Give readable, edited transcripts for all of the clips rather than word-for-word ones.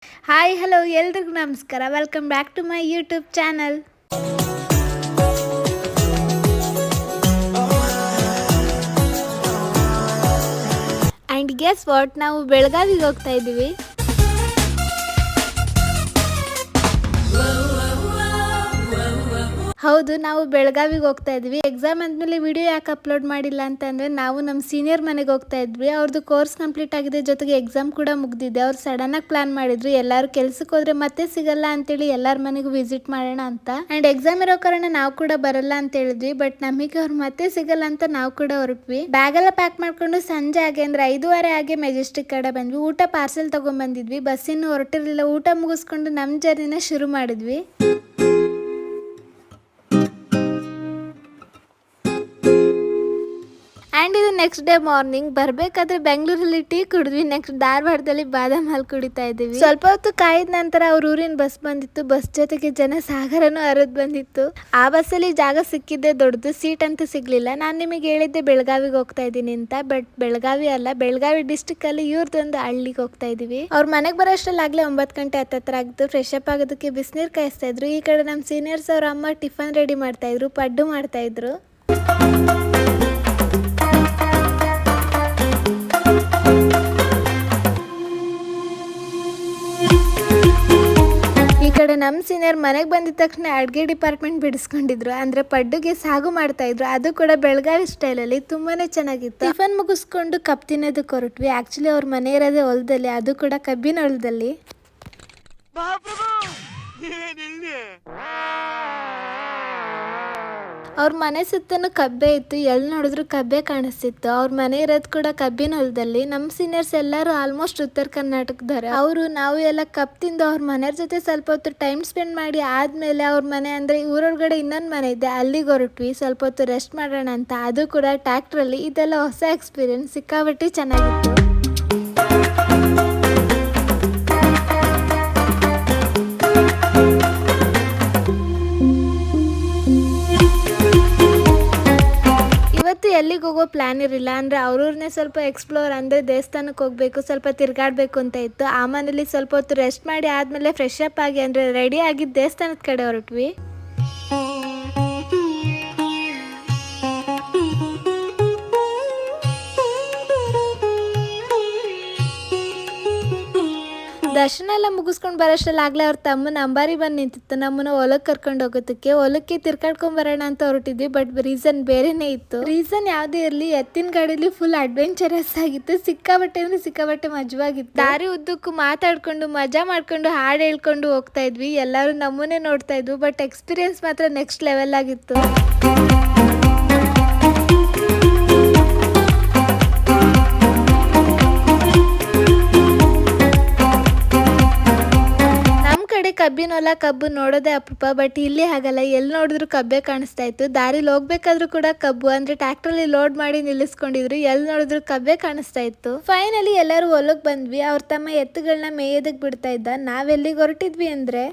Hi hello ಎಲ್ರಿಗೂ ನಮಸ್ಕಾರ. Welcome back to my YouTube channel. And guess what, ನಾವು ಬೆಳಗಾವಿಗೆ ಹೋಗ್ತಾ ಇದ್ದೀವಿ. ಹೌದು, ನಾವು ಬೆಳಗಾವಿಗೆ ಹೋಗ್ತಾ ಇದ್ವಿ. ಎಕ್ಸಾಮ್ ಆದ್ಮೇಲೆ ವಿಡಿಯೋ ಯಾಕೆ ಅಪ್ಲೋಡ್ ಮಾಡಿಲ್ಲ ಅಂತಂದ್ರೆ, ನಾವು ನಮ್ಮ ಸೀನಿಯರ್ ಮನೆಗೆ ಹೋಗ್ತಾ ಇದ್ವಿ. ಅವ್ರದ್ದು ಕೋರ್ಸ್ ಕಂಪ್ಲೀಟ್ ಆಗಿದೆ, ಜೊತೆಗೆ ಎಕ್ಸಾಮ್ ಕೂಡ ಮುಗ್ದಿದೆ. ಅವ್ರು ಸಡನ್ ಆಗಿ ಪ್ಲಾನ್ ಮಾಡಿದ್ರು, ಎಲ್ಲರೂ ಕೆಲ್ಸಕ್ಕೆ ಹೋದ್ರೆ ಮತ್ತೆ ಸಿಗಲ್ಲ ಅಂತೇಳಿ ಎಲ್ಲರ ಮನೆಗೂ ವಿಸಿಟ್ ಮಾಡೋಣ ಅಂತ. ಅಂಡ್ ಎಕ್ಸಾಮ್ ಇರೋ ಕಾರಣ ನಾವು ಕೂಡ ಬರಲ್ಲ ಅಂತ ಹೇಳಿದ್ವಿ. ಬಟ್ ನಮಗೆ ಅವ್ರು ಮತ್ತೆ ಸಿಗಲ್ಲ ಅಂತ ನಾವು ಕೂಡ ಹೊರಟ್ವಿ. ಬ್ಯಾಗ್ ಎಲ್ಲ ಪ್ಯಾಕ್ ಮಾಡ್ಕೊಂಡು ಸಂಜೆ ಆಗಿ ಅಂದ್ರೆ 5:30 ಆಗಿ ಮೆಜೆಸ್ಟಿಕ್ ಕಡೆ ಬಂದ್ವಿ. ಊಟ ಪಾರ್ಸೆಲ್ ತಗೊಂಡ್ ಬಂದಿದ್ವಿ. ಬಸ್ ಇನ್ನು ಹೊರಟಿರ್ಲಿಲ್ಲ. ಊಟ ಮುಗಿಸ್ಕೊಂಡು ನಮ್ ಜರ್ನಿನ ಶುರು ಮಾಡಿದ್ವಿ. ಆ್ಯಂಡ್ ಇದು ನೆಕ್ಸ್ಟ್ ಡೇ ಮಾರ್ನಿಂಗ್. ಬರಬೇಕಾದ್ರೆ ಬೆಂಗಳೂರಲ್ಲಿ ಟೀ ಕುಡಿದ್ವಿ. ನೆಕ್ಸ್ಟ್ ಧಾರವಾಡದಲ್ಲಿ ಬಾದಾಮ್ ಹಾಲು ಕುಡಿತಾ ಇದ್ದೀವಿ. ಸ್ವಲ್ಪ ಹೊತ್ತು ಕಾಯ್ದ ನಂತರ ಅವ್ರ ಊರಿನ ಬಸ್ ಬಂದಿತ್ತು. ಬಸ್ ಜೊತೆಗೆ ಜನ ಸಾಗರನು ಹರಿದು ಬಂದಿತ್ತು. ಆ ಬಸ್ಸಲ್ಲಿ ಜಾಗ ಸಿಕ್ಕಿದ್ದೆ ದೊಡ್ಡದು, ಸೀಟ್ ಅಂತೂ ಸಿಗ್ಲಿಲ್ಲ. ನಾನು ನಿಮಗೆ ಹೇಳಿದ್ದೆ ಬೆಳಗಾವಿಗೆ ಹೋಗ್ತಾ ಇದ್ದೀನಿ ಅಂತ. ಬಟ್ ಬೆಳಗಾವಿ ಅಲ್ಲ, ಬೆಳಗಾವಿ ಡಿಸ್ಟಿಕ್ ಅಲ್ಲಿ ಇವ್ರದೊಂದು ಹಳ್ಳಿಗೆ ಹೋಗ್ತಾ ಇದೀವಿ. ಅವ್ರ ಮನೆಗೆ ಬರೋಷ್ಟರಲ್ಲಿ ಆಗ್ಲೇ 9 ಗಂಟೆ ಹತ್ರ ಆಗಿತ್ತು. ಫ್ರೆಶ್ ಅಪ್ ಆಗೋದಕ್ಕೆ ಬಿಸಿನೀರು ಕಾಯಿಸ್ತಾ ಇದ್ರು. ಈ ಕಡೆ ನಮ್ಮ ಸೀನಿಯರ್ಸ್ ಅವ್ರ ಅಮ್ಮ ಟಿಫನ್ ರೆಡಿ ಮಾಡ್ತಾ ಇದ್ರು, ಪಡ್ಡು ಮಾಡ್ತಾ ಇದ್ರು. ಈ ಕಡೆ ನಮ್ಮ ಸೀನಿಯರ್ ಮನೆಗೆ ಬಂದಿದ ತಕ್ಷಣ ಅಡುಗೆ ಡಿಪಾರ್ಟ್ಮೆಂಟ್ ಬಿಡಿಸ್ಕೊಂಡಿದ್ರು. ಅಂದ್ರೆ ಪಡ್ಡುಗೆ ಸಾಗು ಮಾಡ್ತಾ ಇದ್ರು, ಅದು ಕೂಡ ಬೆಳಗಾವಿ ಸ್ಟೈಲಲ್ಲಿ ತುಂಬಾನೇ ಚೆನ್ನಾಗಿತ್ತು. ಟಿಫನ್ ಮುಗಿಸ್ಕೊಂಡು ಕಪ್ ತಿನ್ನೋದಕ್ಕೆ ಹೊರಟ್ವಿ. ಆಕ್ಚುಲಿ ಅವ್ರ ಮನೆ ಇರೋದೇ ಹೊಲದಲ್ಲಿ, ಅದು ಕೂಡ ಕಬ್ಬಿನ ಹೊಲದಲ್ಲಿ. ಅವ್ರ ಮನೆ ಸುತ್ತನೂ ಕಬ್ಬೆ ಇತ್ತು, ಎಲ್ಲಿ ನೋಡಿದ್ರು ಕಬ್ಬೆ ಕಾಣಿಸ್ತಿತ್ತು. ಅವ್ರ ಮನೆ ಇರೋದು ಕೂಡ ಕಬ್ಬಿನ ಹೊಲದಲ್ಲಿ. ನಮ್ಮ ಸೀನಿಯರ್ಸ್ ಎಲ್ಲರೂ ಆಲ್ಮೋಸ್ಟ್ ಉತ್ತರ ಕರ್ನಾಟಕದವ್ರೆ. ನಾವು ಎಲ್ಲ ಕಪ್ ತಿಂದು ಅವ್ರ ಮನೆಯವ್ರ ಜೊತೆ ಸ್ವಲ್ಪ ಹೊತ್ತು ಟೈಮ್ ಸ್ಪೆಂಡ್ ಮಾಡಿ ಆದ್ಮೇಲೆ ಅವ್ರ ಮನೆ ಅಂದ್ರೆ ಊರೊಳಗಡೆ ಇನ್ನೊಂದು ಮನೆ ಇದೆ, ಅಲ್ಲಿಗೆ ಹೊರಟ್ವಿ. ಸ್ವಲ್ಪ ಹೊತ್ತು ರೆಸ್ಟ್ ಮಾಡೋಣ ಅಂತ. ಅದು ಕೂಡ ಟ್ರ್ಯಾಕ್ಟ್ರಲ್ಲಿ. ಇದೆಲ್ಲ ಹೊಸ ಎಕ್ಸ್ಪೀರಿಯನ್ಸ್, ಸಿಕ್ಕಾಪಟ್ಟೆ ಚೆನ್ನಾಗಿತ್ತು. ಎಲ್ಲಿಗೆ ಹೋಗೋ ಪ್ಲಾನ್ ಇರಲಿಲ್ಲ. ಅಂದ್ರೆ ಅವ್ರವ್ರನ್ನೇ ಸ್ವಲ್ಪ ಎಕ್ಸ್ಪ್ಲೋರ್, ಅಂದ್ರೆ ದೇವಸ್ಥಾನಕ್ಕೆ ಹೋಗ್ಬೇಕು, ಸ್ವಲ್ಪ ತಿರ್ಗಾಡ್ಬೇಕು ಅಂತ ಇತ್ತು. ಆ ಮನೇಲಿ ಸ್ವಲ್ಪ ಹೊತ್ತು ರೆಸ್ಟ್ ಮಾಡಿ ಆದ್ಮೇಲೆ ಫ್ರೆಶ್ ಅಪ್ ಆಗಿ ಅಂದ್ರೆ ರೆಡಿ ಆಗಿ ದೇವಸ್ಥಾನದ ಕಡೆ ಹೊರಟ್ವಿ. ದರ್ಶನ ಎಲ್ಲ ಮುಗಿಸ್ಕೊಂಡು ಬರೋಷ್ಟರಲ್ಲಿ ಆಗ್ಲೇ ಅವ್ರ ತಮ್ಮನ ಅಂಬಾರಿ ಬಂದು ನಿಂತಿತ್ತು. ನಮ್ಮನ್ನ ಹೊಲಕ್ಕೆ ಕರ್ಕೊಂಡು ಹೋಗೋದಕ್ಕೆ. ಹೊಲಕ್ಕೆ ತಿರ್ಗಾಡ್ಕೊಂಡ್ ಬರೋಣ ಅಂತ ಹೊರಟಿದ್ವಿ. ಬಟ್ ರೀಸನ್ ಬೇರೆನೇ ಇತ್ತು. ರೀಸನ್ ಯಾವ್ದೇ ಇರ್ಲಿ, ಎತ್ತಿನ ಗಾಡಿಲಿ ಫುಲ್ ಅಡ್ವೆಂಚರಸ್ ಆಗಿತ್ತು. ಸಿಕ್ಕಾಬಟ್ಟೆ ಅಂದ್ರೆ ಸಿಕ್ಕಾಬಟ್ಟೆ ಮಜವಾಗಿತ್ತು. ದಾರಿ ಉದ್ದಕ್ಕೂ ಮಾತಾಡ್ಕೊಂಡು ಮಜಾ ಮಾಡ್ಕೊಂಡು ಹಾಡು ಹೇಳ್ಕೊಂಡು ಹೋಗ್ತಾ ಇದ್ವಿ. ಎಲ್ಲರೂ ನಮ್ಮನ್ನೇ ನೋಡ್ತಾ ಇದ್ವು. ಬಟ್ ಎಕ್ಸ್ಪೀರಿಯನ್ಸ್ ಮಾತ್ರ ನೆಕ್ಸ್ಟ್ ಲೆವೆಲ್ ಆಗಿತ್ತು. ಕಬ್ಬಿನ ಹೊಲ, ಕಬ್ಬು ನೋಡೋದೇ ಅಪರೂಪ. ಬಟ್ ಇಲ್ಲಿ ಹಾಗಲ್ಲ, ಎಲ್ಲಿ ನೋಡಿದ್ರು ಕಬ್ಬೆ ಕಾಣಿಸ್ತಾ ಇತ್ತು. ದಾರಿಲಿ ಹೋಗ್ಬೇಕಾದ್ರೂ ಕೂಡ ಕಬ್ಬು, ಅಂದ್ರೆ ಟ್ರ್ಯಾಕ್ಟರ್ಲಿ ಲೋಡ್ ಮಾಡಿ ನಿಲ್ಲಿಸ್ಕೊಂಡಿದ್ರು. ಎಲ್ಲಿ ನೋಡಿದ್ರು ಕಬ್ಬೆ ಕಾಣಿಸ್ತಾ ಇತ್ತು. ಫೈನಲಿ ಎಲ್ಲರೂ ಹೊಲಕ್ ಬಂದ್ವಿ. ಅವ್ರ ತಮ್ಮ ಎತ್ತುಗಳನ್ನ ಮೇಯೋದಕ್ ಬಿಡ್ತಾ ಇದ್ದ. ನಾವೆಲ್ಲಿಗೆ ಹೊರಟಿದ್ವಿ ಅಂದ್ರೆ,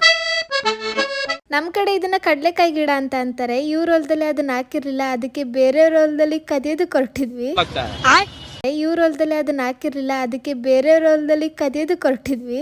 ನಮ್ ಕಡೆ ಇದನ್ನ ಕಡ್ಲೆಕಾಯಿ ಗಿಡ ಅಂತ ಅಂತಾರೆ. ಇವ್ರ ಹೊಲದಲ್ಲಿ ಅದನ್ನ ಹಾಕಿರ್ಲಿಲ್ಲ, ಅದಕ್ಕೆ ಬೇರೆಯವ್ರ ಹೊಲದಲ್ಲಿ ಕದಿಯೋದಕ್ಕೆ ಹೊರಟಿದ್ವಿ. ಇವ್ರ ಹೊಲದಲ್ಲಿ ಅದನ್ನ ಹಾಕಿರ್ಲಿಲ್ಲ, ಅದಕ್ಕೆ ಬೇರೆಯವ್ರ ಹೊಲದಲ್ಲಿ ಕದಿಯೋದಕ್ಕೆ ಹೊರಟಿದ್ವಿ.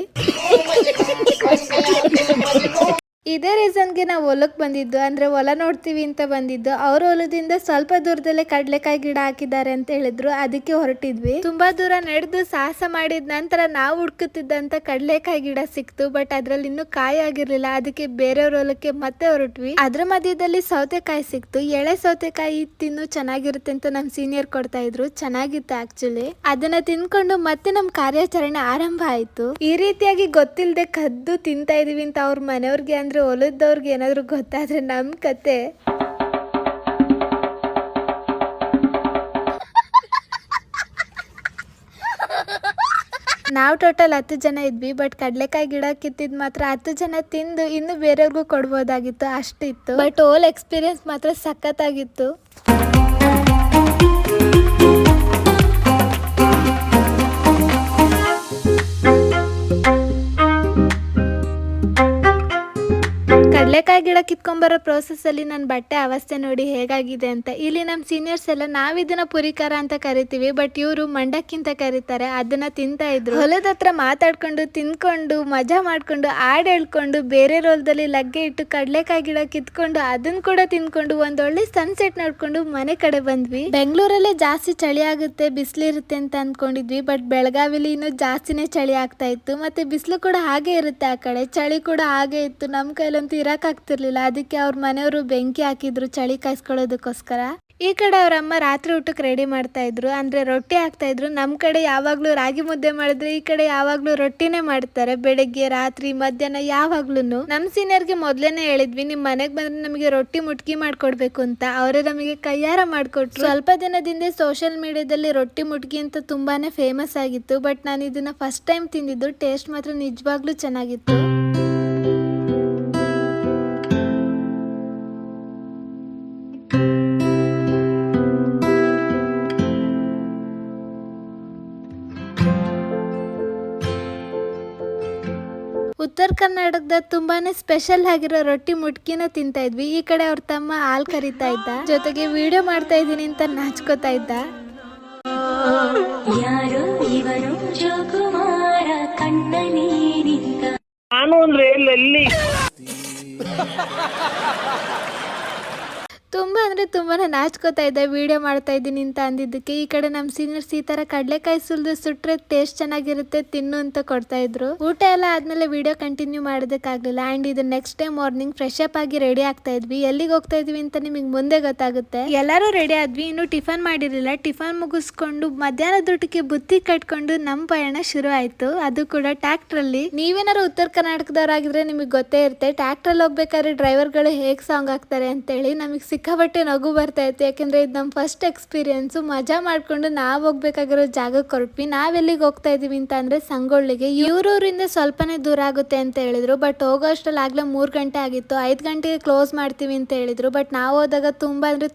ಇದೇ ರೀಸನ್ಗೆ ನಾವು ಹೊಲಕ್ಕೆ ಬಂದಿದ್ದು, ಅಂದ್ರೆ ಹೊಲ ನೋಡ್ತೀವಿ ಅಂತ ಬಂದಿದ್ದು. ಅವ್ರ ಹೊಲದಿಂದ ಸ್ವಲ್ಪ ದೂರದಲ್ಲೇ ಕಡ್ಲೆಕಾಯಿ ಗಿಡ ಹಾಕಿದ್ದಾರೆ ಅಂತ ಹೇಳಿದ್ರು, ಅದಕ್ಕೆ ಹೊರಟಿದ್ವಿ. ತುಂಬಾ ದೂರ ನಡೆದು ಸಾಹಸ ಮಾಡಿದ ನಂತರ ನಾವು ಹುಡ್ಕುತ್ತಿದ್ದಂತ ಕಡ್ಲೆಕಾಯಿ ಗಿಡ ಸಿಕ್ತು. ಬಟ್ ಅದ್ರಲ್ಲಿ ಇನ್ನೂ ಕಾಯಿ ಆಗಿರ್ಲಿಲ್ಲ, ಅದಕ್ಕೆ ಬೇರೆಯವ್ರ ಹೊಲಕ್ಕೆ ಮತ್ತೆ ಹೊರಟ್ವಿ. ಅದ್ರ ಮಧ್ಯದಲ್ಲಿ ಸೌತೆಕಾಯಿ ಸಿಕ್ತು. ಎಳೆ ಸೌತೆಕಾಯಿ ತಿನ್ನು ಚೆನ್ನಾಗಿರುತ್ತೆ ಅಂತ ನಮ್ ಸೀನಿಯರ್ ಕೊಡ್ತಾ ಇದ್ರು. ಚೆನ್ನಾಗಿತ್ತು ಆಕ್ಚುಲಿ. ಅದನ್ನ ತಿನ್ಕೊಂಡು ಮತ್ತೆ ನಮ್ ಕಾರ್ಯಾಚರಣೆ ಆರಂಭ ಆಯ್ತು. ಈ ರೀತಿಯಾಗಿ ಗೊತ್ತಿಲ್ಲದೆ ಕದ್ದು ತಿಂತಾ ಇದೀವಿ ಅಂತ ಅವ್ರ ಮನೆಯವ್ರಿಗೆ ಅಂದ್ರೆ ಹೊಲದವ್ರಿಗೆ ಏನಾದ್ರು ಗೊತ್ತಾದ್ರೆ ನಮ್ ಕತೆ. ನಾವು ಟೋಟಲ್ 10 ಜನ ಇದ್ವಿ. ಬಟ್ ಕಡ್ಲೆಕಾಯಿ ಗಿಡ ಕಿತ್ತಿದ್ ಮಾತ್ರ 10 ಜನ ತಿಂದು ಇನ್ನು ಬೇರೆಯವ್ರಿಗೂ ಕೊಡ್ಬೋದಾಗಿತ್ತು, ಅಷ್ಟಿತ್ತು. ಬಟ್ ಹೋಲ್ ಎಕ್ಸ್ಪೀರಿಯನ್ಸ್ ಮಾತ್ರ ಸಖತ್ತಾಗಿತ್ತು. ಕಡ್ಲೆಕಾಯಿ ಗಿಡ ಕಿತ್ಕೊಂಡ್ಬರೋ ಪ್ರೋಸೆಸ್ ಅಲ್ಲಿ ನನ್ನ ಬಟ್ಟೆ ಅವಸ್ಥೆ ನೋಡಿ ಹೇಗಾಗಿದೆ ಅಂತ. ಇಲ್ಲಿ ನಮ್ಮ ಸೀನಿಯರ್ಸ್ ಎಲ್ಲ ನಾವ್ ಇದನ್ನ ಪುರಿಕಾರ ಅಂತ ಕರಿತೀವಿ, ಬಟ್ ಇವರು ಮಂಡಕ್ಕಿಂತ ಕರೀತಾರೆ. ಅದನ್ನ ತಿಂತಾ ಇದ್ರು. ಹೊಲದ ಹತ್ರ ಮಾತಾಡ್ಕೊಂಡು ತಿನ್ಕೊಂಡು ಮಜಾ ಮಾಡ್ಕೊಂಡು ಹಾಡ್ ಹೇಳ್ಕೊಂಡು ಬೇರೆ ರೋಲ್ದಲ್ಲಿ ಲಗ್ಗೆ ಇಟ್ಟು ಕಡ್ಲೆಕಾಯಿ ಗಿಡ ಕಿತ್ಕೊಂಡು ಅದನ್ನ ಕೂಡ ತಿನ್ಕೊಂಡು ಒಂದೊಳ್ಳೆ ಸನ್ಸೆಟ್ ನೋಡ್ಕೊಂಡು ಮನೆ ಕಡೆ ಬಂದ್ವಿ. ಬೆಂಗಳೂರಲ್ಲೇ ಜಾಸ್ತಿ ಚಳಿ ಆಗುತ್ತೆ, ಬಿಸಿಲಿರುತ್ತೆ ಅಂತ ಅನ್ಕೊಂಡಿದ್ವಿ, ಬಟ್ ಬೆಳಗಾವಿಲಿ ಇನ್ನೂ ಜಾಸ್ತಿನೇ ಚಳಿ ಆಗ್ತಾ ಇತ್ತು. ಮತ್ತೆ ಬಿಸಿಲು ಕೂಡ ಹಾಗೆ ಇರುತ್ತೆ, ಆ ಕಡೆ ಚಳಿ ಕೂಡ ಹಾಗೆ ಇತ್ತು. ನಮ್ ಕೈಲಂತೂ ಇರಕ್ ಆಗ್ತಿರ್ಲಿಲ್ಲ. ಅದಕ್ಕೆ ಅವ್ರ ಮನೆಯವರು ಬೆಂಕಿ ಹಾಕಿದ್ರು ಚಳಿ ಕಾಯಿಸ್ಕೊಳ್ಳೋದಕ್ಕೋಸ್ಕರ. ಈ ಕಡೆ ಅವ್ರ ಅಮ್ಮ ರಾತ್ರಿ ಊಟಕ್ಕೆ ರೆಡಿ ಮಾಡ್ತಾ ಇದ್ರು, ಅಂದ್ರೆ ರೊಟ್ಟಿ ಹಾಕ್ತಾ ಇದ್ರು. ನಮ್ ಕಡೆ ಯಾವಾಗ್ಲೂ ರಾಗಿ ಮುದ್ದೆ ಮಾಡಿದ್ರೆ ಈ ಕಡೆ ಯಾವಾಗ್ಲೂ ರೊಟ್ಟಿನೇ ಮಾಡ್ತಾರೆ, ಬೆಳಗ್ಗೆ ರಾತ್ರಿ ಮಧ್ಯಾಹ್ನ ಯಾವಾಗ್ಲೂ. ನಮ್ ಸೀನಿಯರ್ಗೆ ಮೊದ್ಲೇನೆ ಹೇಳಿದ್ವಿ, ನಿಮ್ ಮನೆಗ್ ಬಂದ್ರೆ ನಮಗೆ ರೊಟ್ಟಿ ಮುಟ್ಕಿ ಮಾಡ್ಕೊಡ್ಬೇಕು ಅಂತ. ಅವರೇ ನಮಗೆ ಕೈಯಾರ ಮಾಡ್ಕೊಟ್ರು. ಸ್ವಲ್ಪ ದಿನದಿಂದ ಸೋಷಿಯಲ್ ಮೀಡಿಯಾದಲ್ಲಿ ರೊಟ್ಟಿ ಮುಟ್ಕಿ ಅಂತ ತುಂಬಾನೇ ಫೇಮಸ್ ಆಗಿತ್ತು, ಬಟ್ ನಾನು ಇದನ್ನ ಫಸ್ಟ್ ಟೈಮ್ ತಿಂದಿದ್ದು. ಟೇಸ್ಟ್ ಮಾತ್ರ ನಿಜವಾಗ್ಲೂ ಚೆನ್ನಾಗಿತ್ತು. ಉತ್ತರ ಕರ್ನಾಟಕದ ತುಂಬಾನೇ ಸ್ಪೆಷಲ್ ಆಗಿರೋ ರೊಟ್ಟಿ ಮುಟ್ಕಿನ ತಿಂತಾ ಇದ್ವಿ. ಈ ಕಡೆ ಅವ್ರ ತಮ್ಮ ಹಾಲ್ ಕರಿತಾ ಇದ್ದ, ಜೊತೆಗೆ ವಿಡಿಯೋ ಮಾಡ್ತಾ ಇದೀನಿ ಅಂತ ನಾಚ್ಕೋತಾ ಇದ್ದ. ಯಾರು ಇವರು ಜೋಕುಮಾರ ಕಣ್ಣ ನೀರಿದ್ದ ನಾನು ಅಂದ್ರೆ ಎಲ್ಲೆಲ್ಲಿ ತುಂಬಾನೇ ನಾಚ್ಕೋತಾ ಇದ್ದೆ ವಿಡಿಯೋ ಮಾಡ್ತಾ ಇದ್ದೀನಿ ಅಂತ ಅಂದಿದ್ದಕ್ಕೆ. ಈ ಕಡೆ ನಮ್ಮ ಸೀನಿಯರ್ಸ್ ಈ ತರ ಕಡ್ಲೆಕಾಯಿ ಸುಲ್ದು ಸುಟ್ರೆ ಟೇಸ್ಟ್ ಚೆನ್ನಾಗಿರುತ್ತೆ ತಿನ್ನು ಅಂತ ಕೊಡ್ತಾ ಇದ್ರು. ಊಟ ಎಲ್ಲ ಆದ್ಮೇಲೆ ವಿಡಿಯೋ ಕಂಟಿನ್ಯೂ ಮಾಡೋದಕ್ಕಾಗ್ಲಿಲ್ಲ. ಅಂಡ್ ಇದು next day morning fresh up ಆಗಿ ರೆಡಿ ಆಗ್ತಾ ಇದ್ವಿ. ಎಲ್ಲಿಗೆ ಹೋಗ್ತಾ ಇದ್ವಿ ಅಂತ ನಿಮಗೆ ಮುಂದೆ ಗೊತ್ತಾಗುತ್ತೆ. ಎಲ್ಲರೂ ರೆಡಿ ಆದ್ವಿ, ಇನ್ನು ಟಿಫನ್ ಮಾಡಿರಲಿಲ್ಲ. ಟಿಫನ್ ಮುಗಿಸ್ಕೊಂಡು ಮಧ್ಯಾಹ್ನದ ಊಟಕ್ಕೆ ಬುತ್ತಿ ಕಟ್ಕೊಂಡು ನಮ್ಮ ಪಯಣ ಶುರು ಆಯ್ತು, ಅದು ಕೂಡ ಟ್ರ್ಯಾಕ್ಟರ್ ಅಲ್ಲಿ. ನೀವೇನಾದ್ರು ಉತ್ತರ ಕರ್ನಾಟಕದವರಾಗಿದ್ರೆ ನಿಮಗೆ ಗೊತ್ತೇ ಇರುತ್ತೆ, ಟ್ರ್ಯಾಕ್ಟರ್ ಅಲ್ಲಿ ಹೋಗ್ಬೇಕಾದ್ರೆ ಡ್ರೈವರ್ಗಳು ಹೇಗ್ ಸಾಂಗ್ ಹಾಕ್ತಾರೆ ಅಂತೇಳಿ. ನಮಗೆ ಸಿಕ್ಕಾಪಟ್ಟೆ ನಗು ಬರ್ತಾ ಇತ್ತು, ಯಾಕಂದ್ರೆ ಇದು ನಮ್ಮ ಫಸ್ಟ್ ಎಕ್ಸ್ಪೀರಿಯನ್ಸ್. ಮಜಾ ಮಾಡ್ಕೊಂಡು ನಾವ್ ಹೋಗ್ಬೇಕಾಗಿರೋ ಜಾಗಕ್ಕೆ ಹೊರಟ್ವಿ. ನಾವೆಲ್ಲಿಗೆ ಹೋಗ್ತಾ ಇದೀವಿ ಅಂತ ಅಂದ್ರೆ ಸಂಗೊಳ್ಳಿಗೆ. ಇವ್ರೂರಿಂದ ಸ್ವಲ್ಪನೇ ದೂರ ಆಗುತ್ತೆ ಅಂತ ಹೇಳಿದ್ರು, ಬಟ್ ಹೋಗೋ ಅಷ್ಟ್ರಲ್ಲಿ ಆಗ್ಲೇ 3 ಗಂಟೆ ಆಗಿತ್ತು. 5 ಗಂಟೆಗೆ ಕ್ಲೋಸ್ ಮಾಡ್ತೀವಿ ಅಂತ ಹೇಳಿದ್ರು, ಬಟ್ ನಾವು ಹೋದಾಗ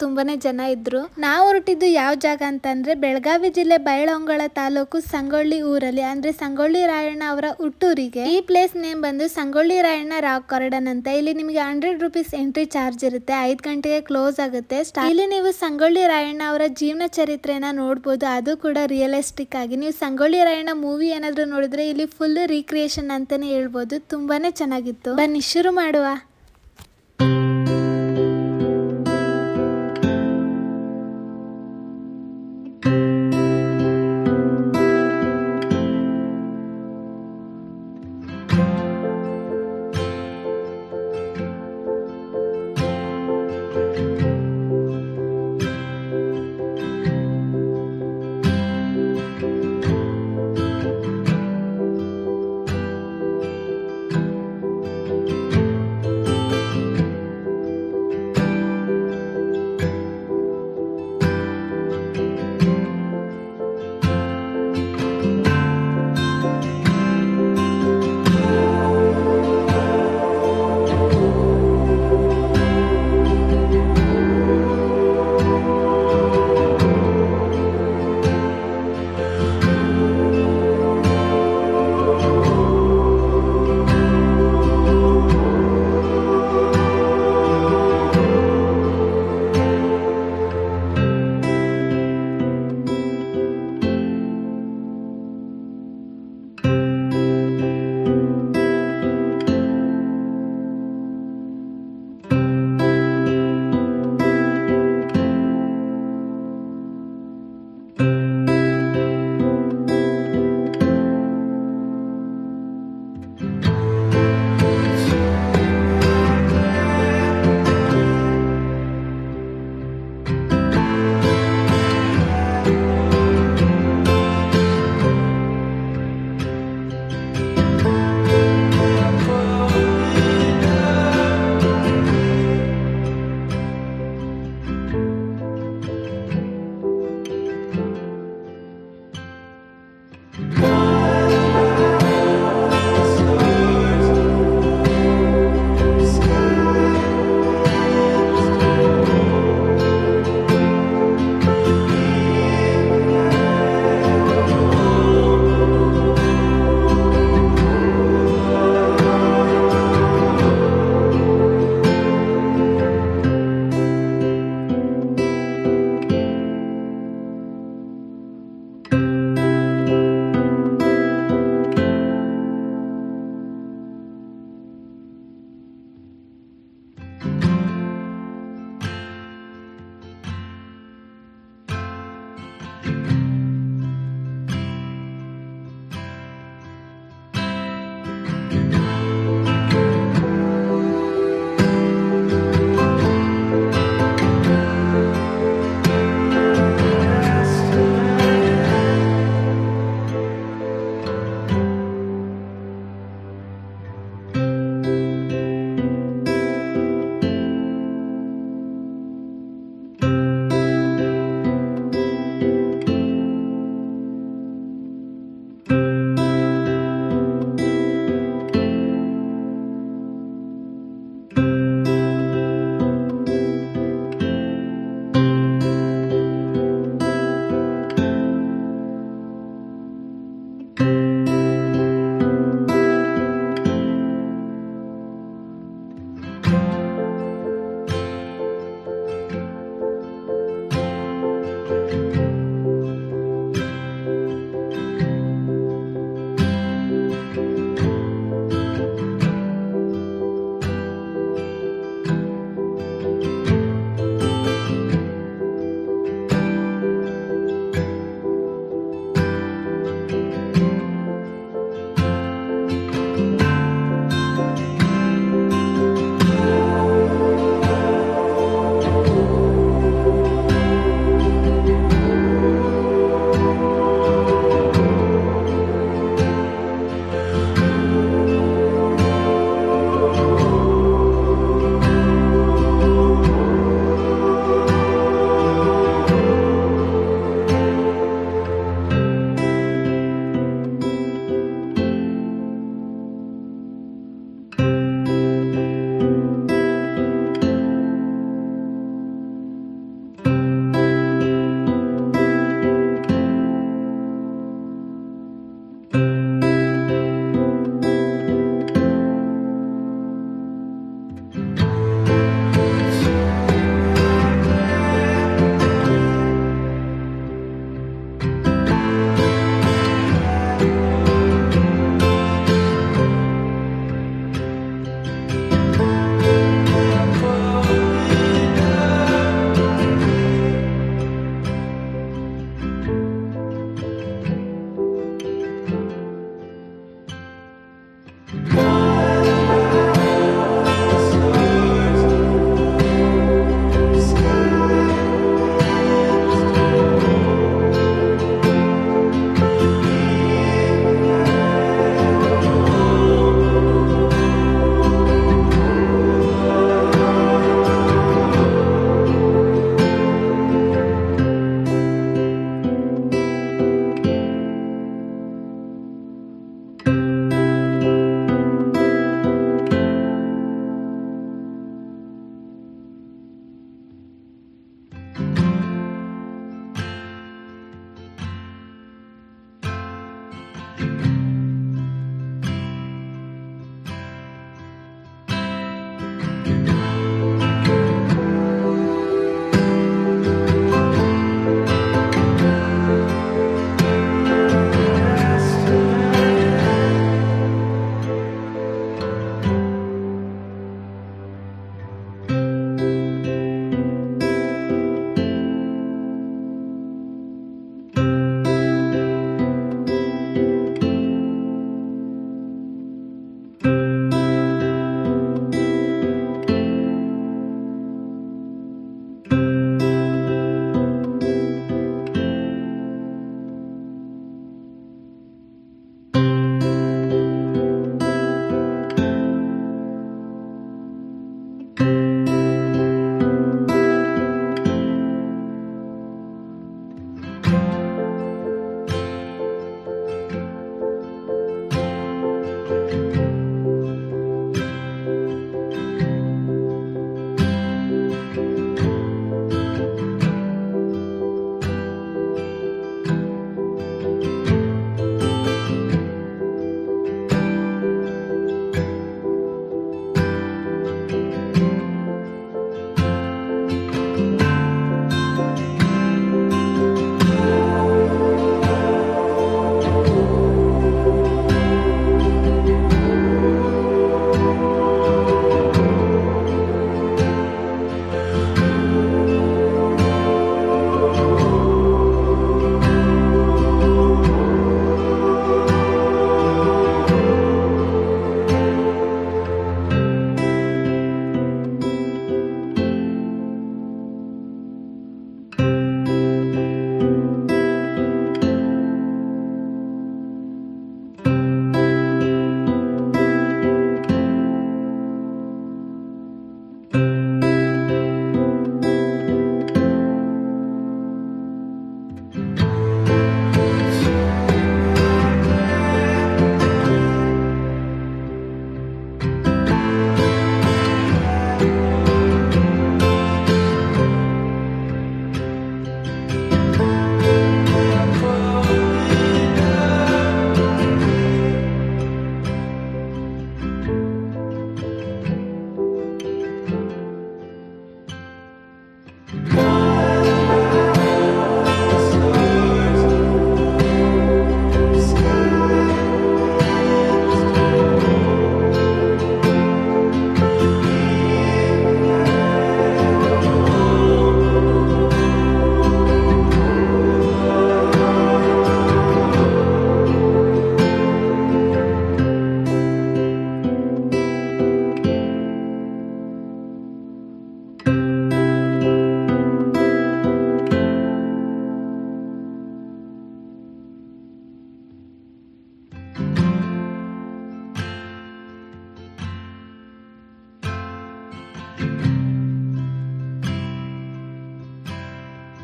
ತುಂಬಾನೇ ಜನ ಇದ್ರು. ನಾವು ಹೊರಟಿದ್ದು ಯಾವ ಜಾಗ ಅಂತಂದ್ರೆ ಬೆಳಗಾವಿ ಜಿಲ್ಲೆ ಬೈಲಹೊಂಗಲ ತಾಲೂಕು ಸಂಗೊಳ್ಳಿ ಊರಲ್ಲಿ, ಅಂದ್ರೆ ಸಂಗೊಳ್ಳಿ ರಾಯಣ್ಣ ಅವರ ಹುಟ್ಟೂರಿಗೆ. ಈ ಪ್ಲೇಸ್ ನೇಮ್ ಬಂದು ಸಂಗೊಳ್ಳಿ ರಾಯಣ್ಣ ರಾಕ್ ಗಾರ್ಡನ್ ಅಂತ. ಇಲ್ಲಿ ನಿಮಗೆ 100 ರೂಪೀಸ್ ಎಂಟ್ರಿ ಚಾರ್ಜ್ ಇರುತ್ತೆ. 5 ಗಂಟೆಗೆ ಕ್ಲೋಸ್ ಆಗುತ್ತೆ. ಇಲ್ಲಿ ನೀವು ಸಂಗೊಳ್ಳಿ ರಾಯಣ್ಣ ಅವರ ಜೀವನ ಚರಿತ್ರೆನ ನೋಡ್ಬೋದು, ಅದು ಕೂಡ ರಿಯಲಿಸ್ಟಿಕ್ ಆಗಿ. ನೀವು ಸಂಗೊಳ್ಳಿ ರಾಯಣ್ಣ ಮೂವಿ ಏನಾದ್ರು ನೋಡಿದ್ರೆ ಇಲ್ಲಿ ಫುಲ್ ರೀಕ್ರಿಯೇಷನ್ ಅಂತಾನೆ ಹೇಳ್ಬೋದು. ತುಂಬಾನೇ ಚೆನ್ನಾಗಿತ್ತು. ಬನ್ನಿ ಶುರು ಮಾಡುವ.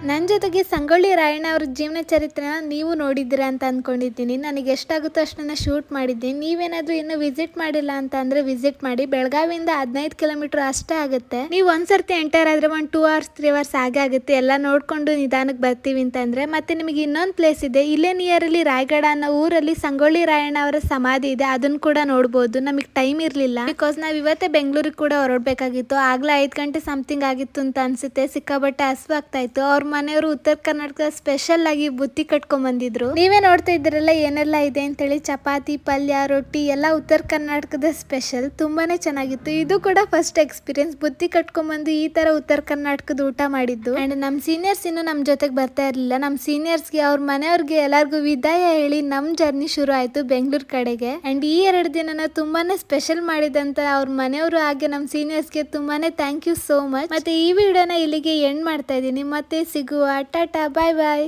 ನನ್ನ ಜೊತೆಗೆ ಸಂಗೊಳ್ಳಿ ರಾಯಣ್ಣ ಅವ್ರ ಜೀವನ ಚರಿತ್ರೆನ ನೀವು ನೋಡಿದ್ದೀರಾ ಅಂತ ಅನ್ಕೊಂಡಿದ್ದೀನಿ. ನನಗೆ ಎಷ್ಟಾಗುತ್ತೋ ಅಷ್ಟನ್ನ ಶೂಟ್ ಮಾಡಿದ್ದೀನಿ. ನೀವೇನಾದ್ರೂ ಇನ್ನೂ ವಿಸಿಟ್ ಮಾಡಿಲ್ಲ ಅಂತ ಅಂದ್ರೆ ವಿಸಿಟ್ ಮಾಡಿ. ಬೆಳಗಾವಿಯಿಂದ 15 ಕಿಲೋಮೀಟರ್ ಅಷ್ಟೇ ಆಗುತ್ತೆ. ನೀವು ಒಂದ್ಸರ್ತಿ ಎಂಟರ್ ಆದ್ರೆ 1 2 hours 3 hours ಆಗೇ ಆಗುತ್ತೆ ಎಲ್ಲ ನೋಡ್ಕೊಂಡು ನಿಧಾನಕ್ಕೆ ಬರ್ತೀವಿ ಅಂತಂದ್ರೆ. ಮತ್ತೆ ನಿಮಗೆ ಇನ್ನೊಂದು ಪ್ಲೇಸ್ ಇದೆ ಇಲ್ಲೇ ನಿಯರ್ ಅಲ್ಲಿ ರಾಯಗಢ ಅನ್ನೋ ಊರಲ್ಲಿ ಸಂಗೊಳ್ಳಿ ರಾಯಣ್ಣ ಅವರ ಸಮಾಧಿ ಇದೆ. ಅದನ್ನ ಕೂಡ ನೋಡ್ಬೋದು. ನಮಗೆ ಟೈಮ್ ಇರ್ಲಿಲ್ಲ ಬಿಕಾಸ್ ನಾವ್ ಇವತ್ತೇ ಬೆಂಗಳೂರಿಗೆ ಕೂಡ ಹೊರಡ್ಬೇಕಾಗಿತ್ತು. ಆಗ್ಲೇ 5 ಗಂಟೆ ಸಮಥಿಂಗ್ ಆಗಿತ್ತು ಅಂತ ಅನ್ಸುತ್ತೆ. ಸಿಕ್ಕಾಬಟ್ಟೆ ಹಸುವಾಗ್ತಾ ಇತ್ತು. ಅವ್ರ ಮನೆಯವರು ಉತ್ತರ ಕರ್ನಾಟಕದ ಸ್ಪೆಷಲ್ ಆಗಿ ಬುತ್ತಿ ಕಟ್ಕೊಂಡ್ ಬಂದಿದ್ರು. ನೀವೇ ನೋಡ್ತಾ ಇದ್ರಲ್ಲ ಏನೆಲ್ಲ ಇದೆ ಅಂತೇಳಿ. ಚಪಾತಿ, ಪಲ್ಯ, ರೊಟ್ಟಿ ಎಲ್ಲ ಉತ್ತರ ಕರ್ನಾಟಕದ ಸ್ಪೆಷಲ್. ತುಂಬಾನೇ ಚೆನ್ನಾಗಿತ್ತು. ಇದು ಕೂಡ ಫಸ್ಟ್ ಎಕ್ಸ್ಪೀರಿಯನ್ಸ್. ಬುತ್ತಿ ಕಟ್ಕೊಂಡ್ ಬಂದು ಈ ತರ ಉತ್ತರ ಕರ್ನಾಟಕದ ಊಟ ಮಾಡಿದ್ದು. ಅಂಡ್ ನಮ್ ಸೀನಿಯರ್ಸ್ ಇನ್ನು ನಮ್ ಜೊತೆಗೆ ಬರ್ತಾ ಇರ್ಲಿಲ್ಲ. ನಮ್ ಸೀನಿಯರ್ಸ್ಗೆ ಅವ್ರ ಮನೆಯವ್ರಿಗೆ ಎಲ್ಲಾರ್ಗು ವಿದಾಯ ಹೇಳಿ ನಮ್ ಜರ್ನಿ ಶುರು ಆಯ್ತು ಬೆಂಗಳೂರು ಕಡೆಗೆ. ಅಂಡ್ ಈ 2 ದಿನನ ತುಂಬಾನೇ ಸ್ಪೆಷಲ್ ಮಾಡಿದಂತ ಅವ್ರ ಮನೆಯವರು ಹಾಗೆ ನಮ್ ಸೀನಿಯರ್ಸ್ಗೆ ತುಂಬಾನೇ ಥ್ಯಾಂಕ್ ಯು ಸೋ ಮಚ್. ಮತ್ತೆ ಈ ವಿಡಿಯೋನ ಇಲ್ಲಿಗೆ ಎಂಡ್ ಮಾಡ್ತಾ ಇದ್ದೀನಿ. ಮತ್ತೆ ಸಿಗುವ. ಟಾಟಾ, ಬಾಯ್ ಬಾಯ್.